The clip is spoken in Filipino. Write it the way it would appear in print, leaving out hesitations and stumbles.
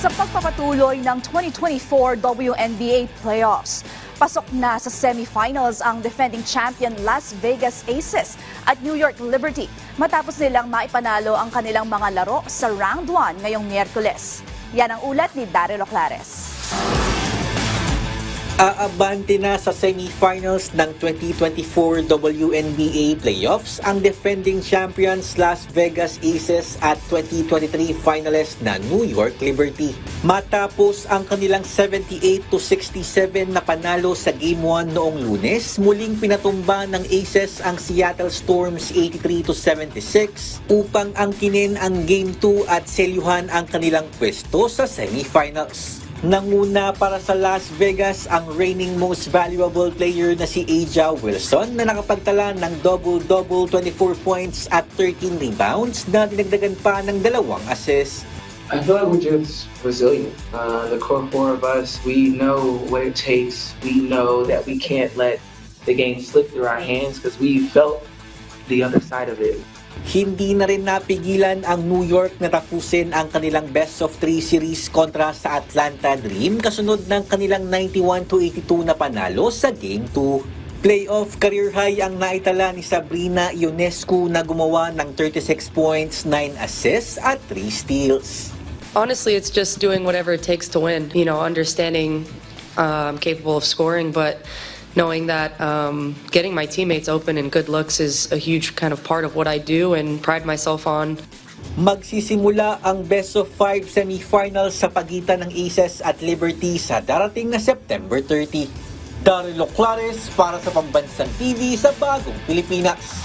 sa pagpapatuloy ng 2024 WNBA playoffs. Pasok na sa semifinals ang defending champion Las Vegas Aces at New York Liberty matapos nilang maipanalo ang kanilang mga laro sa Round 1 ngayong Miyerkules. Yan ang ulat ni Daryl Oclares. Aabante na sa semifinals ng 2024 WNBA playoffs ang defending champions Las Vegas Aces at 2023 finalist na New York Liberty. Matapos ang kanilang 78-67 na panalo sa Game 1 noong Lunes, muling pinatumba ng Aces ang Seattle Storms 83-76 upang angkinin ang Game 2 at selyuhan ang kanilang pwesto sa semifinals. Nanguna para sa Las Vegas ang reigning most valuable player na si A'ja Wilson na nakapagtala ng double-double 24 points at 13 rebounds na dinagdagan pa ng 2 assists. I feel like we're just resilient. The core four of us, we know what it takes. We know that we can't let the game slip through our hands because we felt the other side of it. Hindi na rin napigilan ang New York na tapusin ang kanilang best-of-3 series kontra sa Atlanta Dream kasunod ng kanilang 91-82 na panalo sa Game 2. Playoff career high ang naitala ni Sabrina Ionescu na gumawa ng 36 points, 9 assists at 3 steals. Honestly, it's just doing whatever it takes to win. You know, understanding I'm capable of scoring, but knowing that getting my teammates open and good looks is a huge kind of part of what I do and pride myself on. Magsisimula ang best-of-5 semifinals sa pagitan ng Aces at Liberty sa darating na September 30. Daryl Oclares para sa Pambansang TV sa Bagong Pilipinas.